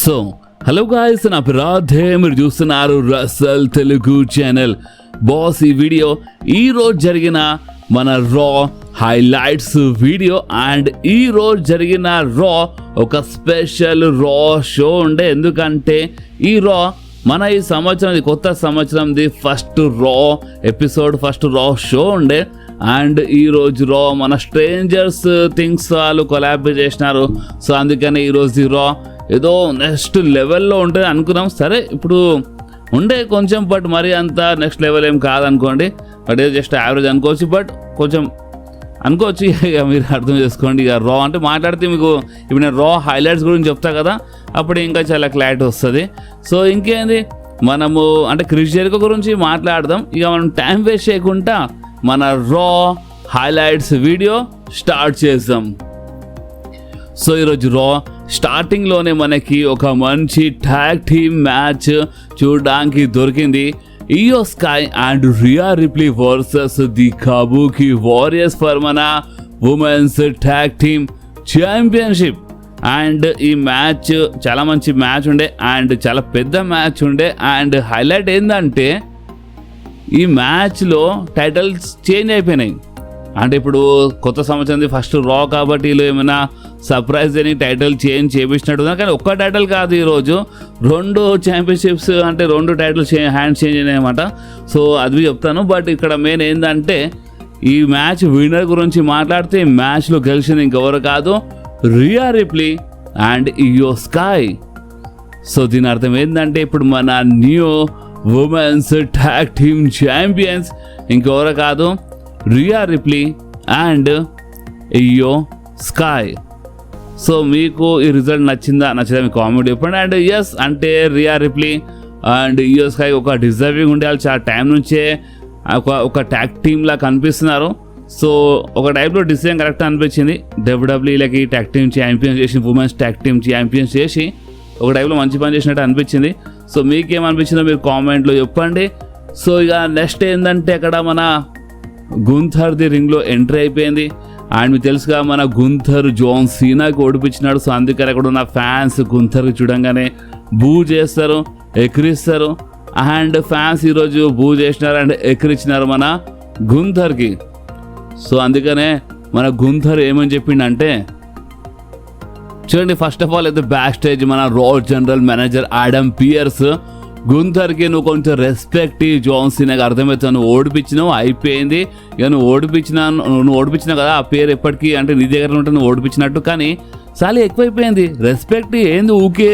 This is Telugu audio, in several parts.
సో హలో గాయ్స్, నా పేరు రాధే, మీరు చూస్తున్నారు రసల్ తెలుగు ఛానల్. బాస్, ఈ వీడియో ఈరోజు జరిగిన మన రా హైలైట్స్ వీడియో. అండ్ ఈరోజు జరిగిన రా ఒక స్పెషల్ రా షో ఉండే, ఎందుకంటే ఈ రా మన ఈ సంవత్సరం, కొత్త సంవత్సరంది ఫస్ట్ రా ఎపిసోడ్, ఫస్ట్ రా షో ఉండే. అండ్ ఈరోజు రా మన స్ట్రేంజర్స్ థింగ్స్ వాళ్ళు కొలాబ్ చేసినారు. సో అందుకని ఈరోజు రా ఏదో నెక్స్ట్ లెవెల్లో ఉంటుంది అనుకున్నాం. సరే, ఇప్పుడు ఉండే కొంచెం, బట్ మరీ అంత నెక్స్ట్ లెవెల్ ఏం కాదనుకోండి, బట్ ఏదో జస్ట్ యావరేజ్ అనుకోవచ్చు, బట్ కొంచెం అనుకోవచ్చు. ఇక మీరు అర్థం చేసుకోండి. ఇక రా అంటే మాట్లాడితే మీకు ఇప్పుడు నేను రా హైలైట్స్ గురించి చెప్తా కదా, అప్పుడు ఇంకా చాలా క్లారిటీ వస్తుంది. సో ఇంకేంది, మనము అంటే క్రిస్ జెరికో గురించి మాట్లాడదాం. ఇక మనం టైం వేస్ట్ చేయకుండా మన రా హైలైట్స్ వీడియో స్టార్ట్ చేద్దాం. సో ఈరోజు రా స్టార్టింగ్లోనే మనకి ఒక మంచి ట్యాగ్ టీమ్ మ్యాచ్ చూడడానికి దొరికింది. Iyo Sky and Rhea Ripley versus the Kabuki Warriors for మన women's tag team championship. And ఈ మ్యాచ్ చాలా మంచి మ్యాచ్ ఉండే, అండ్ చాలా పెద్ద మ్యాచ్ ఉండే. అండ్ హైలైట్ ఏంటంటే ఈ మ్యాచ్లో టైటిల్స్ చేంజ్ అయిపోయినాయి. అంటే ఇప్పుడు కొత్త సంవత్సరం ఫస్ట్ రా కాబట్టి వీళ్ళు ఏమైనా సర్ప్రైజ్ అని టైటిల్ చేంజ్ చేపించినట్టు, కానీ ఒక్క టైటిల్ కాదు, ఈరోజు 2 ఛాంపియన్షిప్స్ అంటే 2 టైటిల్స్ హ్యాండ్స్ చేంజ్ అయినాయి అన్నమాట. సో అది చెప్తాను. బట్ ఇక్కడ మెయిన్ ఏంటంటే ఈ మ్యాచ్ విన్నర్ గురించి మాట్లాడితే, ఈ మ్యాచ్లో గెలిచింది ఇంకెవరు కాదు, రియా రిప్లీ అండ్ ఇయో స్కై. సో దీని అర్థం ఏంటంటే ఇప్పుడు మన new women's tag team champions ఇంకెవరు కాదు, రియా రిప్లీ అండ్ ఇయో స్కై. సో మీకు ఈ రిజల్ట్ నచ్చిందా మీ కామెంట్ చెప్పండి. అండ్ ఎస్ అంటే రియా రిప్లీ అండ్ ఇయో స్కై ఒక డిజర్వింగ్ ఉండే, వాళ్ళు చాలా టైం నుంచే ఒక ట్యాగ్ టీమ్లా కనిపిస్తున్నారు. సో ఒక టైప్లో డిసిజన్ కరెక్ట్ అనిపించింది. డబ్ల్యూడబ్ల్యూఈలకి ట్యాగ్ టీమ్ ఛాంపియన్స్ చేసి, ఉమెన్స్ ట్యాగ్ టీమ్ ఛాంపియన్స్ చేసి ఒక టైప్లో మంచి పని చేసినట్టు అనిపించింది. సో మీకేమనిపించిందో మీరు కామెంట్లో చెప్పండి. సో ఇక నెక్స్ట్ ఏంటంటే అక్కడ మన గుంథర్ది రింగ్లో ఎంట్రీ అయిపోయింది. అండ్ మీకు తెలుసుగా మన గుంథర్ జాన్ సీనాకి ఓడిపించినాడు. సో అందుకని అక్కడ ఉన్న ఫ్యాన్స్ గుంథర్కి చూడంగానే బూ చేస్తారు, ఎక్కిరిస్తారు. అండ్ ఫ్యాన్స్ ఈరోజు బూ చేసినారు అండ్ ఎక్కిరించినారు మన గుంథర్కి. సో అందుకనే మన గుంథర్ ఏమని చెప్పిండంటే, చూడండి, ఫస్ట్ ఆఫ్ ఆల్ అయితే బ్యాక్ స్టేజ్ మన రా జనరల్ మేనేజర్ ఆడమ్ పియర్స్ గుంథర్కి నువ్వు కొంచెం రెస్పెక్ట్ జాన్ సీనాకి అర్థమవుతావు, నువ్వు ఓడిపించినావు అయిపోయింది. ఇక నువ్వు ఓడిపించినావు కదా, ఆ పేరు ఎప్పటికీ అంటే నీ దగ్గర ఉంటే నువ్వు ఓడిపించినట్టు, కానీ చాలా ఎక్కువైపోయింది. రెస్పెక్ట్ ఏంది, ఊకే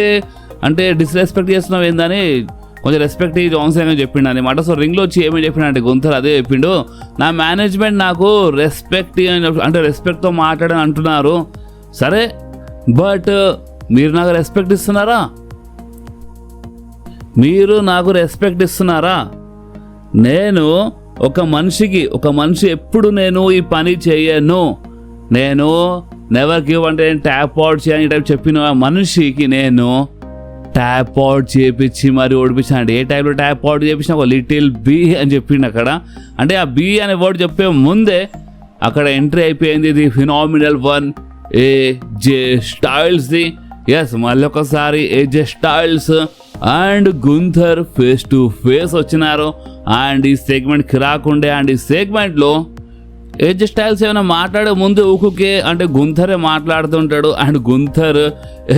అంటే డిస్రెస్పెక్ట్ చేస్తున్నావు ఏందని, కొంచెం రెస్పెక్ట్ జాన్ సీనా అని చెప్పిండు అనమాట. సో రింగ్లో వచ్చి ఏమని చెప్పిండు అంటే గుంథర్ అదే చెప్పిండు, నా మేనేజ్మెంట్ నాకు రెస్పెక్ట్ అంటే రెస్పెక్ట్తో మాట్లాడని అంటున్నారు. సరే, బట్ మీరు నాకు రెస్పెక్ట్ ఇస్తున్నారా? మీరు నాకు రెస్పెక్ట్ ఇస్తున్నారా? నేను ఒక మనిషి ఎప్పుడు నేను ఈ పని చేయను, నేను నెవర్ గివ్ అంటే ట్యాప్ అవుట్ చేయని టైప్ చెప్పిన మనిషికి నేను ట్యాప్ అవుట్ చేపించి మరి ఓడిపించిన. అంటే ఏ టైప్లో ట్యాప్ అవుట్ చేపించిన, ఒక లిటిల్ బీ అని చెప్పిండు అక్కడ. అంటే ఆ బీ అనే వర్డ్ చెప్పే ముందే అక్కడ ఎంట్రీ అయిపోయింది ది ఫినామినల్ వన్ ఏజే స్టైల్స్ది. ఎస్, మళ్ళీ ఒకసారి ఏజే styles and Gunther face to face వచ్చినారు. అండ్ ఈ సెగ్మెంట్కి రాకుండే. అండ్ ఈ సెగ్మెంట్లో ఏజే స్టైల్స్ ఏమైనా మాట్లాడే ముందు ఊకుకే అంటే గుంథరే మాట్లాడుతుంటాడు. అండ్ గుంథర్,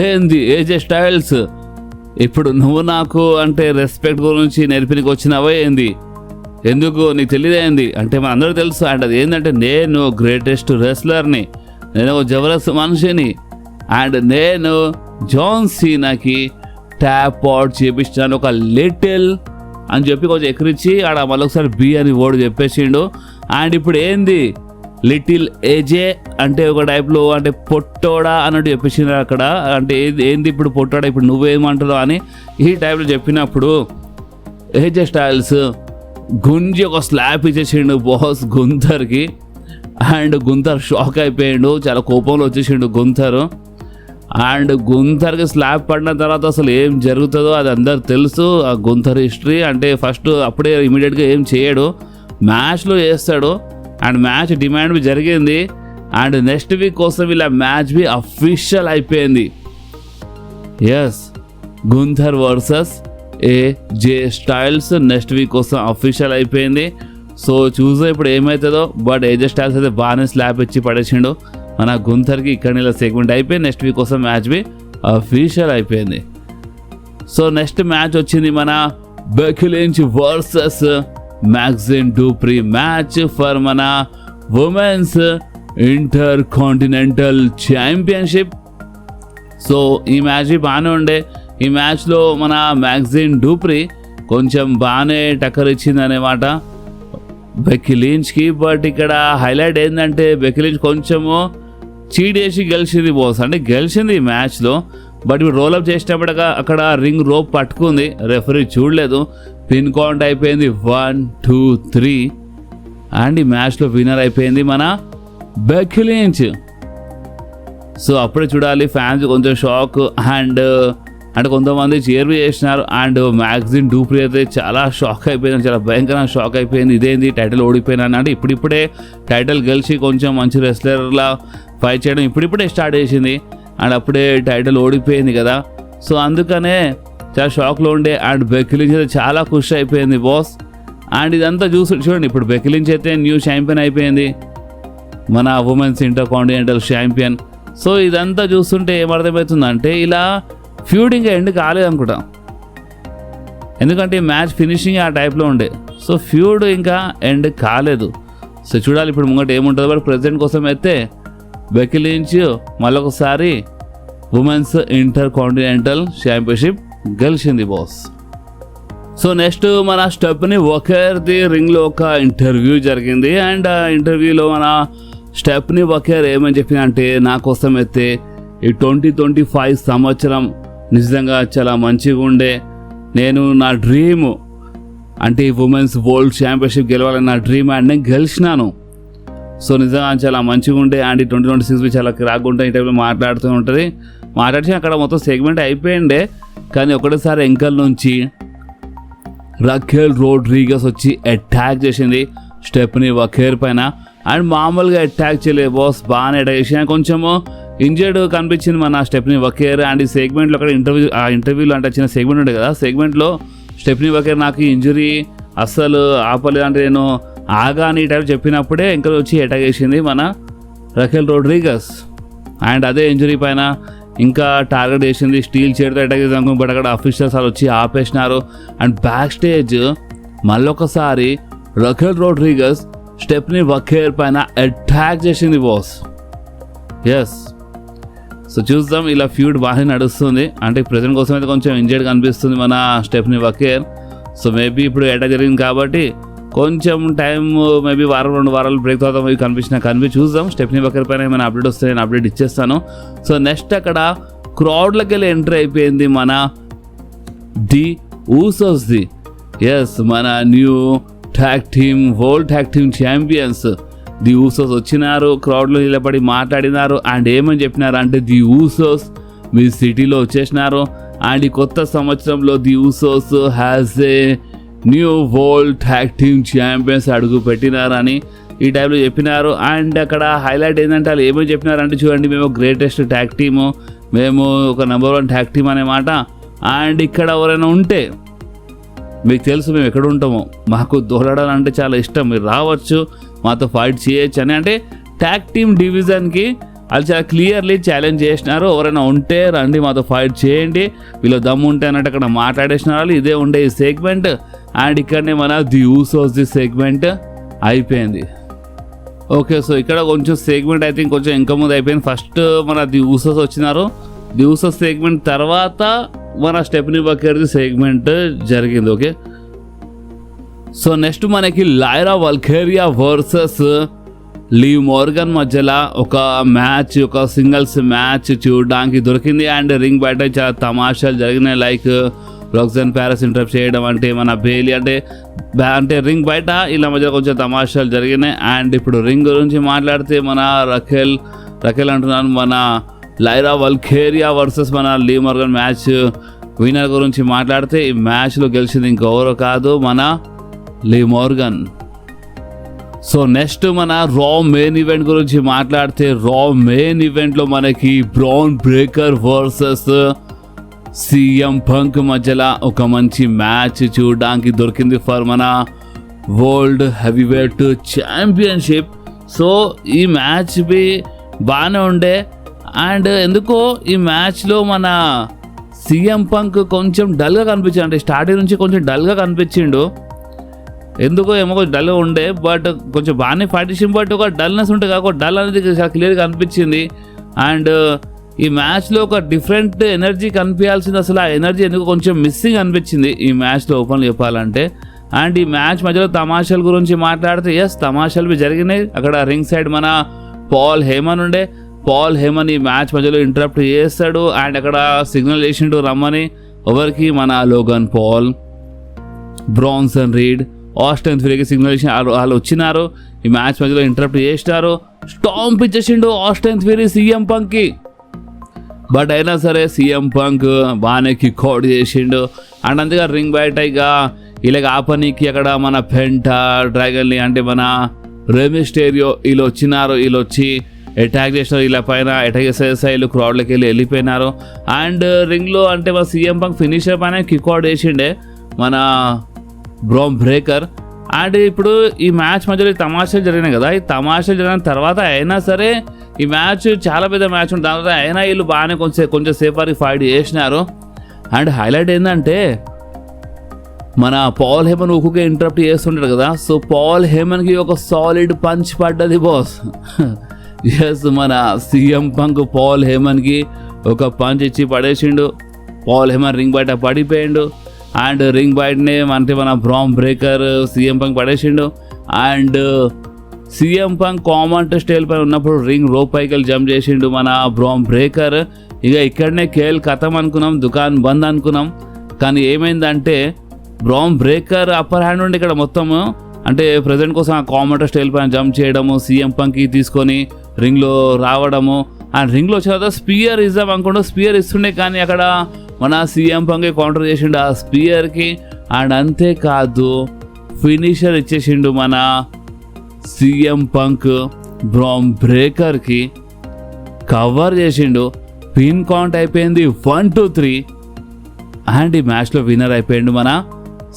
ఏంది ఏజే స్టైల్స్, ఇప్పుడు నువ్వు నాకు అంటే రెస్పెక్ట్ గురించి నేర్పినికి వచ్చినావా ఏంది, ఎందుకు నీకు తెలియదేంది అంటే మన అందరూ తెలుసు. అండ్ అది ఏంటంటే నేను గ్రేటెస్ట్ రెస్లర్ని, నేను ఒక జబర్దస్త్ మనిషిని, అండ్ నేను జాన్ సీనాకి ట్యాప్ అవుట్ చేపించాను ఒక లిటిల్ అని చెప్పి కొంచెం ఎక్కిరించి ఆడ మళ్ళొకసారి బి అని ఓడి చెప్పేసిండు. అండ్ ఇప్పుడు ఏంది లిటిల్ ఏజే అంటే ఒక టైప్లో అంటే పొట్టోడా అన్నట్టు చెప్పేసిండు అక్కడ. అంటే ఏంది ఇప్పుడు పొట్టోడా, ఇప్పుడు నువ్వేమంటున్నావు అని ఈ టైప్లో చెప్పినప్పుడు ఏజే స్టైల్స్ గుంజి ఒక స్లాప్ ఇచ్చేసిండు బాస్ గుంథర్కి. అండ్ గుంథర్ షాక్ అయిపోయాడు, చాలా కోపంలో వచ్చేసిండు గుంథర్. అండ్ గుంథర్కి స్లాబ్ పడిన తర్వాత అసలు ఏం జరుగుతుందో అది అందరు తెలుసు. ఆ గుంథర్ హిస్టరీ అంటే ఫస్ట్ అప్పుడే ఇమీడియట్గా ఏం చేయడు, మ్యాచ్లో చేస్తాడు. అండ్ మ్యాచ్ డిమాండ్ జరిగింది. అండ్ నెక్స్ట్ వీక్ కోసం ఇలా మ్యాచ్ అఫీషియల్ అయిపోయింది. Yes, Gunther versus AJ Styles next week కోసం అఫీషియల్ అయిపోయింది. సో చూసే ఇప్పుడు ఏమవుతుందో. బట్ ఏజే స్టైల్స్ అయితే బాగానే స్లాప్ ఇచ్చి పడేసిండు మన గుంథర్కి. ఇక్కడ ఇలా సెగ్మెంట్ అయిపోయి నెక్స్ట్ వీక్ కోసం మ్యాచ్ బి అఫీషియల్ అయిపోయింది. సో నెక్స్ట్ మ్యాచ్ వచ్చింది మన Becky Lynch versus Maxxine Dupri match for మన women's intercontinental championship. So ఈ మ్యాచ్ బాగానే ఉండే. ఈ మ్యాచ్లో మన మ్యాగ్జిన్ డూప్రీ కొంచెం బాగానే టక్కర్ ఇచ్చింది అనేమాట బెక్కీ లించ్కి. బట్ ఇక్కడ హైలైట్ ఏంటంటే బెక్కీ లించ్ కొంచెము చీడేసి గెలిచింది బాస్. అంటే గెలిచింది ఈ మ్యాచ్లో. బట్ ఇప్పుడు రోలప్ చేసేటప్పుడు అక్కడ రింగ్ రోప్ పట్టుకుంది, రెఫరీ చూడలేదు, పిన్ కౌంట్ అయిపోయింది 1, 2, 3 అండ్ ఈ మ్యాచ్లో విన్నర్ అయిపోయింది మన బెక్కీ లించ్. సో అప్పుడే చూడాలి, ఫ్యాన్స్ కొంచెం షాక్ అండ్ అంటే కొంతమంది చేర్ చేసినారు. అండ్ మ్యాగ్జిన్ డూప్రీ అయితే చాలా షాక్ అయిపోయింది, చాలా భయంకరంగా షాక్ అయిపోయింది. ఇదేంది టైటిల్ ఓడిపోయినా అంటే ఇప్పుడిప్పుడే టైటిల్ గెలిచి కొంచెం మంచి రెస్లర్లా ఫైట్ చేయడం ఇప్పుడిప్పుడే స్టార్ట్ చేసింది అండ్ అప్పుడే టైటిల్ ఓడిపోయింది కదా. సో అందుకనే చాలా షాక్లో ఉండే. అండ్ బెక్కీ లించ్ అయితే చాలా ఖుషి అయిపోయింది బాస్. అండ్ ఇదంతా చూడండి, ఇప్పుడు బెక్కీ లించ్ అయితే న్యూ ఛాంపియన్ అయిపోయింది, మన women's inter continental champion. So ఇదంతా చూస్తుంటే ఏమర్థమవుతుందంటే ఇలా ఫ్యూడింగ్ ఎండ్ కాలేదు అనుకుంటా, ఎందుకంటే మ్యాచ్ ఫినిషింగ్ ఆ టైప్లో ఉండే. సో ఫ్యూడ్ ఇంకా ఎండ్ కాలేదు. సో చూడాలి ఇప్పుడు ముంగట ఏముంటుందో. బట్ ప్రెసిడెంట్ కోసం అయితే బెక్కీ లించ్ మళ్ళొకసారి ఉమెన్స్ ఇంటర్ కాంటినెంటల్ ఛాంపియన్షిప్ గెలిచింది బాస్. సో నెక్స్ట్ మన స్టెఫనీ వకర్ది రింగ్లో ఒక ఇంటర్వ్యూ జరిగింది. అండ్ ఆ ఇంటర్వ్యూలో మన స్టెఫనీ వకర్ ఏమని చెప్పిందంటే, నా కోసం అయితే ఈ 2025 సంవత్సరం నిజంగా చాలా మంచిగా ఉండే. నేను నా డ్రీమ్ అంటే ఈ ఉమెన్స్ వరల్డ్ ఛాంపియన్షిప్ గెలవాలని నా డ్రీమ్ అండ్ నేను గెలిచినాను. సో నిజంగా చాలా మంచిగా ఉండే. అండ్ ఈ 2026 చాలా క్రాక్ ఉంటాయి. ఈ టైంలో మాట్లాడుతూ ఉంటుంది. మాట్లాడి అక్కడ మొత్తం సెగ్మెంట్ అయిపోయిండే. కానీ ఒకటేసారి ఎంకల్ నుంచి రఖేల్ రోడ్రిగస్ వచ్చి అటాక్ చేసింది స్టెఫనీ వకర్ పైన. అండ్ మామూలుగా అటాక్ చేయలేదు బాస్, బాగానే అటాక్ చేసి కొంచెము ఇంజర్డ్ కనిపించింది మన స్టెఫనీ వకర్. అండ్ ఈ సెగ్మెంట్లో అక్కడ ఇంటర్వ్యూలో అంటే చిన్న సెగ్మెంట్ ఉండే కదా, సెగ్మెంట్లో స్టెఫనీ వకర్ నాకు ఇంజరీ అస్సలు ఆపలేదు అంటే నేను ఆగాని టైప్ చెప్పినప్పుడే ఇంకా వచ్చి అటాక్ చేసింది మన రఖేల్ రోడ్రిగస్. అండ్ అదే ఇంజరీ పైన ఇంకా టార్గెట్ చేసింది, స్టీల్ చైర్తో అటాక్ చేసి అనుకుని. బట్ అక్కడ అఫీషియల్స్ వాళ్ళు వచ్చి ఆపేసినారు. అండ్ బ్యాక్ స్టేజ్ మళ్ళొకసారి రఖేల్ రోడ్రిగస్ స్టెఫనీ వకర్ పైన అటాక్ చేసింది బాస్. ఎస్, సో చూద్దాం, ఇలా ఫ్యూడ్ బాగా నడుస్తుంది. అంటే ప్రెజెంట్ కోసం అయితే కొంచెం ఇంజర్డ్ కనిపిస్తుంది మన స్టెఫనీ వకర్. సో మేబీ ఇప్పుడు అటాక్ జరిగింది కాబట్టి కొంచెం టైం మేబీ వారం 2 వారాలు బ్రేక్ తర్వాత మేబీ కనిపించి చూద్దాం. స్టెఫనీ వకర్ పైన ఏమైనా అప్డేట్ వస్తే నేను అప్డేట్ ఇచ్చేస్తాను. సో నెక్స్ట్ అక్కడ క్రౌడ్లోకి వెళ్ళి ఎంట్రీ అయిపోయింది మన ది ఊసోస్ది. ఎస్, మన new tag team world tag team champions the Usos వచ్చినారు, క్రౌడ్లో నిలబడి మాట్లాడినారు. అండ్ ఏమని చెప్పినారు అంటే, ది ఊసోస్ మీ సిటీలో వచ్చేసినారు అండ్ ఈ కొత్త సంవత్సరంలో the Usos has a new world tag team champions అడుగు పెట్టినారని ఈ టైంలో చెప్పినారు. అండ్ అక్కడ హైలైట్ ఏంటంటే వాళ్ళు ఏమని చెప్పినారంటే, చూడండి మేము గ్రేటెస్ట్ ట్యాగ్ టీము, మేము ఒక #1 ట్యాగ్ టీమ్ అనే మాట. అండ్ ఇక్కడ ఎవరైనా ఉంటే మీకు తెలుసు మేము ఎక్కడ ఉంటామో, మాకు దోలాడాలంటే చాలా ఇష్టం, మీరు రావచ్చు మాతో ఫైట్ చేయొచ్చు అని. అంటే ట్యాగ్ టీమ్ డివిజన్కి వాళ్ళు చాలా క్లియర్లీ ఛాలెంజ్ చేసినారు, ఎవరైనా ఉంటే రండి మాతో ఫైట్ చేయండి, వీళ్ళు దమ్ము ఉంటే అన్నట్టు అక్కడ మాట్లాడేసినారు. ఇదే ఉండే ఈ సెగ్మెంట్. అండ్ ఇక్కడనే మన ది ఊసోస్ ది సెగ్మెంట్ అయిపోయింది. ఓకే, సో ఇక్కడ కొంచెం సెగ్మెంట్ ఐ థింక్ కొంచెం ఇంకా ముందు అయిపోయింది. ఫస్ట్ మన ది ఊసోస్ వచ్చినారు, ది ఊసోస్ సెగ్మెంట్ తర్వాత మన స్టెఫనీ వకర్ది సెగ్మెంట్ జరిగింది. ఓకే, సో నెక్స్ట్ మనకి లైరా వల్కేరియా వర్సెస్ లీవ్ మోర్గన్ మధ్యలో ఒక మ్యాచ్, ఒక సింగిల్స్ మ్యాచ్ చూడడానికి దొరికింది. అండ్ రింగ్ బయట చాలా తమాషాలు జరిగినాయి, లైక్ రాక్సన్ ప్యారిస్ ఇంటరప్ట్ చేయడం, అంటే మన బేలీ అంటే రింగ్ బయట ఇలా మధ్య కొంచెం తమాషాలు జరిగినాయి. అండ్ ఇప్పుడు రింగ్ గురించి మాట్లాడితే మన రఖేల్ అంటున్నాను, మన లైరా వల్కేరియా వర్సెస్ మన లీవ్ మోర్గన్ మ్యాచ్ విన్నర్ గురించి మాట్లాడితే ఈ మ్యాచ్లో గెలిచింది ఇంకెవరో కాదు, మన లీవ్ మోర్గన్. సో నెక్స్ట్ మన రా మెయిన్ ఈవెంట్ గురించి మాట్లాడితే, రా మెయిన్ ఈవెంట్లో మనకి bran breaker versus CM punk మధ్యలో ఒక మంచి మ్యాచ్ చూడడానికి దొరికింది ఫర్ మన వరల్డ్ హెవీవెయిట్ ఛాంపియన్షిప్. సో ఈ మ్యాచ్ బి బాగానే ఉండే. అండ్ ఎందుకో ఈ మ్యాచ్లో మన సీఎం పంక్ కొంచెం డల్గా కనిపించాడు, అంటే స్టార్టింగ్ నుంచి కొంచెం డల్గా కనిపించిండు. ఎందుకో ఏమో కొంచెం డల్గా ఉండే, బట్ కొంచెం బాగానే ఫైట్ చేసింది. బట్ ఒక డల్నెస్ ఉంటుంది కాక డల్ అనేది చాలా క్లియర్గా అనిపించింది. అండ్ ఈ మ్యాచ్లో ఒక డిఫరెంట్ ఎనర్జీ కనిపించాల్సింది, అసలు ఆ ఎనర్జీ ఎందుకు కొంచెం మిస్సింగ్ అనిపించింది ఈ మ్యాచ్లో ఓపెన్ చెప్పాలంటే. అండ్ ఈ మ్యాచ్ మధ్యలో తమాషాల గురించి మాట్లాడితే తమాషాలు జరిగినాయి. అక్కడ రింగ్ సైడ్ మన పాల్ హేమన్ ఉండే. పాల్ హేమన్ ఈ మ్యాచ్ మధ్యలో ఇంటరప్ట్ చేస్తాడు అండ్ అక్కడ సిగ్నల్ చేసిండు రమ్మని. ఎవరికి? మన Logan Paul, Bronson Reed, Austin థియరీకి సిగ్నల్ చేసి వాళ్ళు వచ్చినారు. ఈ మ్యాచ్ మధ్యలో ఇంటరప్ట్ చేసినారు. స్టాంప్ ఇచ్చేసిండు ఆస్టన్ థియరీ సీఎం పంక్కి. బట్ అయినా సరే సీఎం పంక్ బాగానే కిక్అవుట్ చేసిండు. అండ్ అంతగా రింగ్ బయట ఇలాగ ఆపనీకి అక్కడ మన పెంటా డ్రాగన్ని అంటే మన రెమిస్టేరియో వీళ్ళు వచ్చినారు. వీళ్ళు వచ్చి అటాక్ చేసినారు, ఇలా పైన అటాక్ చేసేసా వీళ్ళు క్రౌడ్లోకి వెళ్ళిపోయినారు. అండ్ రింగ్లో అంటే మన సీఎం పంక్ ఫినిషర్ పైన కిక్అవుట్ చేసిండే మన బ్రాన్ బ్రేకర్. అండ్ ఇప్పుడు ఈ మ్యాచ్ మధ్యలో ఈ తమాషాలు జరిగినాయి కదా, ఈ తమాషాలు జరిగిన తర్వాత అయినా సరే ఈ మ్యాచ్ చాలా పెద్ద మ్యాచ్ ఉంటుంది. దాని తర్వాత అయినా వీళ్ళు బాగానే కొంచెం సేపు వరకు ఫైట్ చేసినారు. అండ్ హైలైట్ ఏంటంటే మన పాల్ హేమన్ ఊకే ఇంటరప్ట్ చేస్తుంటాడు కదా, సో పాల్ హేమన్కి ఒక సాలిడ్ పంచ్ పడ్డది బాస్. మన సీఎం పంక్ పాల్ హేమన్కి ఒక పంచ్ ఇచ్చి పడేసిండు. పాల్ హేమన్ రింగ్ బయట పడిపోయిండు. అండ్ రింగ్ బయటనే అంటే మన బ్రాన్ బ్రేకర్ సీఎం పంక్ పడేసిండు. And CM Punk comment style పైన ఉన్నప్పుడు రింగ్ రోప్ పైకి జంప్ చేసిండు మన బ్రాన్ బ్రేకర్. ఇక్కడనే కేల్ కథం అనుకున్నాం, దుకాన్ బంద్ అనుకున్నాం. కానీ ఏమైందంటే బ్రాన్ బ్రేకర్ అప్పర్ హ్యాండ్ ఉండి ఇక్కడ మొత్తము అంటే ప్రజెంట్ కోసం ఆ కామెంట్ స్టైల్ పైన జంప్ చేయడము, సీఎం పంక్కి తీసుకొని రింగ్లో రావడము. అండ్ రింగ్లో వచ్చిన తర్వాత స్పియర్ ఇద్దాం అనుకుంటూ స్పియర్ ఇస్తుండే, కానీ అక్కడ మన సీఎం పంక్ కౌంటర్ చేసిండు ఆ స్పియర్కి. అండ్ అంతేకాదు ఫినిషర్ ఇచ్చేసిండు మన సీఎం పంక్ బ్రాన్ బ్రేకర్కి, కవర్ చేసిండు. పిన్ కౌంట్ అయిపోయింది 1, 2, 3. అండ్ ఈ మ్యాచ్లో విన్నర్ అయిపోయిండు మన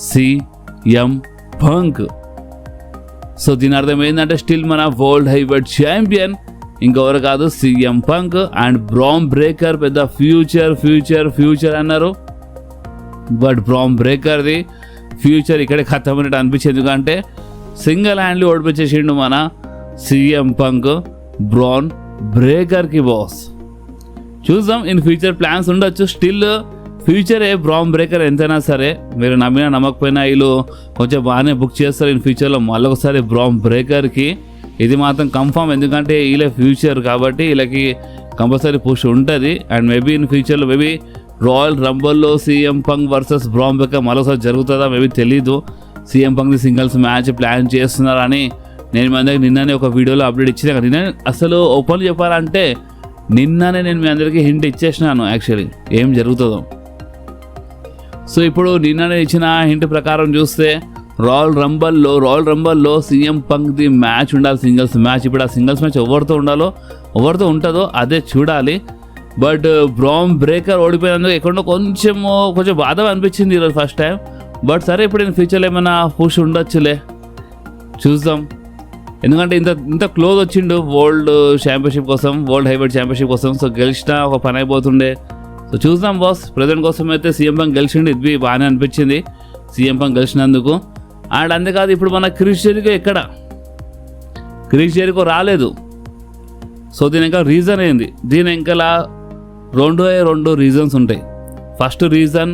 సీఎం పంక్. సో దీని అర్థం ఏంటంటే స్టిల్ మన వరల్డ్ హెవీవెయిట్ ఛాంపియన్ ఇంకెవరు కాదు CM punk. And bran breaker పెద్ద ఫ్యూచర్ అన్నారు, బట్ బ్రాన్ బ్రేకర్ది ఫ్యూచర్ ఇక్కడే ఖతం అన్నట్టు అనిపించింది. ఎందుకంటే సింగిల్ హ్యాండ్లీ ఓడిపించేసిండు మన సీఎం పంక్ బ్రాన్ బ్రేకర్కి బాస్. చూద్దాం ఇన్ ఫ్యూచర్ ప్లాన్స్ ఉండొచ్చు. స్టిల్ ఫ్యూచరే బ్రాన్ బ్రేకర్ ఎంతైనా సరే, మీరు నమ్మినా నమ్మకపోయినా వీళ్ళు కొంచెం బాగానే బుక్ చేస్తారు ఇన్ ఫ్యూచర్లో మళ్ళొకసారి బ్రాన్ బ్రేకర్కి. ఇది మాత్రం కన్ఫామ్, ఎందుకంటే వీళ్ళ ఫ్యూచర్ కాబట్టి వీళ్ళకి కంపల్సరీ పుష్ ఉంటుంది. అండ్ మేబీ ఇన్ ఫ్యూచర్లో మేబీ రాయల్ రంబల్లో CM Punk versus Bron Breakker మరోసారి జరుగుతుందా మేబీ తెలీదు. సీఎం పంక్ది సింగిల్స్ మ్యాచ్ ప్లాన్ చేస్తున్నారని నేను మీ అందరికి నిన్ననే ఒక వీడియోలో అప్డేట్ ఇచ్చిన. నిన్న అసలు ఓపెన్ చెప్పాలంటే నిన్ననే నేను మీ అందరికీ హింట్ ఇచ్చేసినాను యాక్చువల్లీ ఏం జరుగుతుందో. సో ఇప్పుడు నిన్ననే ఇచ్చిన హింట్ ప్రకారం చూస్తే రాయల్ రంబల్లో సీఎం పంక్ది మ్యాచ్ ఉండాలి, సింగిల్స్ మ్యాచ్. ఇప్పుడు ఆ సింగిల్స్ మ్యాచ్ ఎవరితో ఉంటుందో అదే చూడాలి. బట్ బ్రాన్ బ్రేకర్ ఓడిపోయినందుకు ఎక్కడో కొంచెం బాధ అనిపించింది ఈరోజు ఫస్ట్ టైం. బట్ సరే ఇప్పుడు నేను ఫ్యూచర్లో ఏమైనా పుష్ ఉండొచ్చులే, చూద్దాం. ఎందుకంటే ఇంత క్లోజ్ వచ్చిండు వరల్డ్ హెవీవెయిట్ ఛాంపియన్షిప్ కోసం. సో గెలిచినా ఒక పని అయిపోతుండే. సో చూద్దాం బాస్. ప్రజెంట్ కోసం అయితే సీఎం పంక్ గెలిచిండు, ఇది బాగానే అనిపించింది సీఎం పంక్ గెలిచినందుకు. అండ్ అంతేకాదు ఇప్పుడు మన క్రిస్ జెరికో రాలేదు. సో దీని ఇంకా రీజన్ ఏంది? దీని ఇంకా రెండు రీజన్స్ ఉంటాయి. ఫస్ట్ రీజన్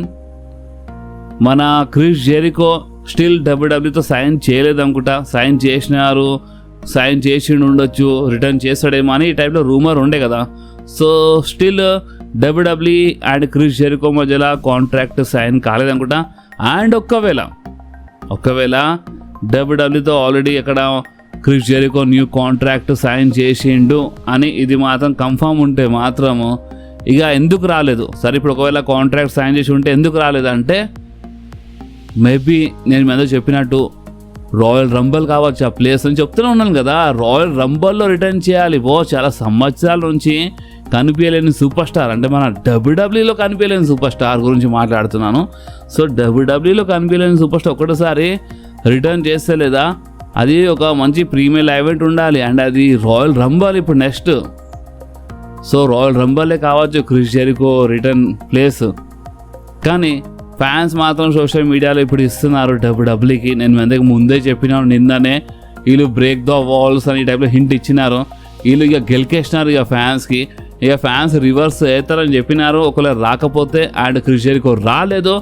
మన క్రిస్ జెరికో స్టిల్ డబ్ల్యూడబ్ల్యూతో సైన్ చేయలేదు అనుకుంటా. సైన్ చేసిండు ఉండొచ్చు, రిటర్న్ చేస్తాడేమో అని ఈ టైప్లో రూమర్ ఉండే కదా. So still WW and Chris Jericho మధ్యలో కాంట్రాక్ట్ సైన్ కాలేదనుకుంటా. అండ్ ఒకవేళ డబ్ల్యూడబ్ల్యూతో ఆల్రెడీ అక్కడ Chris Jericho new contract sign చేసిండు అని ఇది మాత్రం కన్ఫామ్ ఉంటే మాత్రము ఇక ఎందుకు రాలేదు? సరే ఇప్పుడు ఒకవేళ కాంట్రాక్ట్ సైన్ చేసి ఉంటే ఎందుకు రాలేదంటే మేబీ నేను మీద చెప్పినట్టు రాయల్ రంబల్ కావచ్చు ఆ ప్లేస్ అని చెప్తూనే ఉన్నాను కదా. రాయల్ రంబల్లో రిటర్న్ చేయాలి. చాలా సంవత్సరాల నుంచి కనిపించలేని సూపర్ స్టార్, అంటే మన డబ్ల్యూడబ్ల్యూలో కనిపించలేని సూపర్ స్టార్ గురించి మాట్లాడుతున్నాను. సో డబ్ల్యూడబ్ల్యూలో కనిపించలేని సూపర్ స్టార్ ఒకటేసారి రిటర్న్ చేస్తే లేదా అది ఒక మంచి ప్రీమియర్ ఈవెంట్ ఉండాలి, అండ్ అది రాయల్ రంబల్ ఇప్పుడు నెక్స్ట్. సో రాయల్ రంబలే కావచ్చు క్రిస్ జెరికో రిటర్న్ ప్లేస్. కానీ ఫ్యాన్స్ మాత్రం సోషల్ మీడియాలో ఇప్పుడు ఇస్తున్నారు డబ్ల్యూడబ్ల్యూకి. నేను ఎందుకు ముందే చెప్పినాను, నిన్ననే వీళ్ళు బ్రేక్ ద వాల్స్ అని టైప్లో హింట్ ఇచ్చినారు. వీళ్ళు ఇక గెలికేసినారు ఇక ఫ్యాన్స్కి. ఇక ఫ్యాన్స్ రివర్స్ అవుతారని చెప్పినారు. ఒకవేళ రాకపోతే అండ్ క్రిస్ జెరికో రాలేదు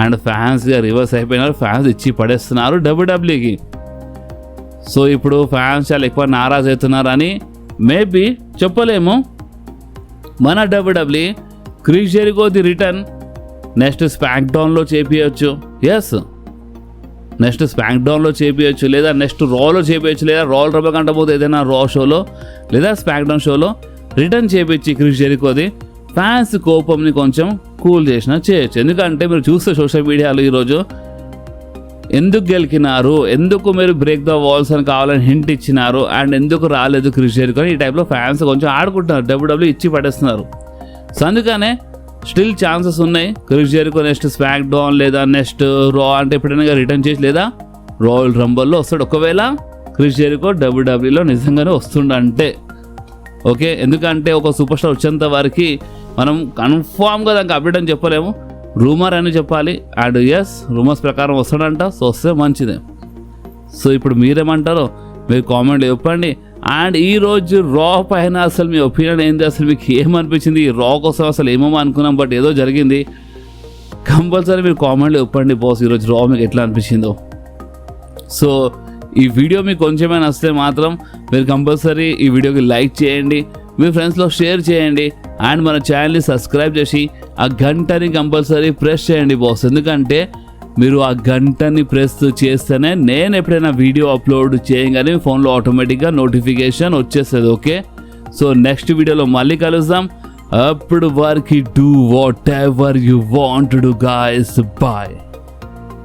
అండ్ ఫ్యాన్స్ ఇక రివర్స్ అయిపోయినారు. ఫ్యాన్స్ ఇచ్చి పడేస్తున్నారు డబ్ల్యూడబ్ల్యూకి. సో ఇప్పుడు ఫ్యాన్స్ చాలా ఎక్కువ నారాజ్ అవుతున్నారు అని మేబీ చెప్పలేము. మన డబ్ల్యూడబ్ల్యూ క్రిస్ జెరికోది రిటర్న్ నెక్స్ట్ స్పాక్ డౌన్లో చేపించవచ్చు. ఎస్, నెక్స్ట్ స్పాక్ డౌన్లో చేపించవచ్చు, లేదా నెక్స్ట్ రాలో చేపించవచ్చు, లేదా రాయల్ రంబల్ కంటే పోతే ఏదైనా రా షోలో లేదా స్పాక్ డౌన్ షోలో రిటర్న్ చేపించి క్రిస్ జెరికోది ఫ్యాన్స్ కోపంని కొంచెం కూల్ చేసినా చేయొచ్చు. ఎందుకంటే మీరు చూస్తే సోషల్ మీడియాలో ఈరోజు ఎందుకు గెలికినారు, ఎందుకు మీరు బ్రేక్ ద వాల్స్ అని కావాలని హింట్ ఇచ్చినారు, అండ్ ఎందుకు రాలేదు క్రిస్ జెరికో ఈ టైప్లో ఫ్యాన్స్ కొంచెం ఆడుకుంటున్నారు. డబ్ల్యూడబ్ల్యూ ఇచ్చి పడేస్తున్నారు. సో అందుకనే స్టిల్ ఛాన్సెస్ ఉన్నాయి. క్రిస్ జెరికో నెక్స్ట్ స్పాక్ డౌన్ లేదా నెక్స్ట్ రా అంటే ఎప్పుడైనా రిటర్న్ చేసి లేదా రాయల్ రంబల్లో వస్తాడు. ఒకవేళ క్రిస్ జెరికో డబ్ల్యూడబ్ల్యూలో నిజంగానే వస్తుండంటే ఓకే. ఎందుకంటే ఒక సూపర్ స్టార్ వచ్చేంత వరకు మనం కన్ఫామ్గా దానికి అప్డేట్ అని చెప్పలేము, రూమర్ అని చెప్పాలి. అండ్ ఎస్, రూమర్స్ ప్రకారం వస్తాడంట. సో వస్తే మంచిదే. సో ఇప్పుడు మీరేమంటారో మీరు కామెంట్ చెప్పండి. అండ్ ఈరోజు రా పైన అసలు మీ ఒపీనియన్ ఏంది, అసలు మీకు ఏమనిపించింది? ఈ రా కోసం అసలు ఏమేమో అనుకున్నాం బట్ ఏదో జరిగింది. కంపల్సరీ మీరు కామెంట్లో చెప్పండి బాస్, ఈరోజు రా మీకు ఎట్లా అనిపించిందో. సో ఈ వీడియో మీకు కొంచెమైనా వస్తే మాత్రం మీరు కంపల్సరీ ఈ వీడియోకి లైక్ చేయండి, మీ ఫ్రెండ్స్లో షేర్ చేయండి, అండ్ మన ఛానల్ని సబ్స్క్రైబ్ చేసి ఆ గంటని కంపల్సరీ ప్రెస్ చేయండి బాస్. ఎందుకంటే మీరు ఆ గంటని ప్రెస్ చేస్తేనే నేను ఎప్పుడైనా వీడియో అప్లోడ్ చేయగానే ఫోన్లో ఆటోమేటిక్గా నోటిఫికేషన్ వచ్చేస్తుంది. ఓకే, సో నెక్స్ట్ వీడియోలో మళ్ళీ కలుద్దాం. అప్పుడు వరకు do whatever you want to do guys. Bye.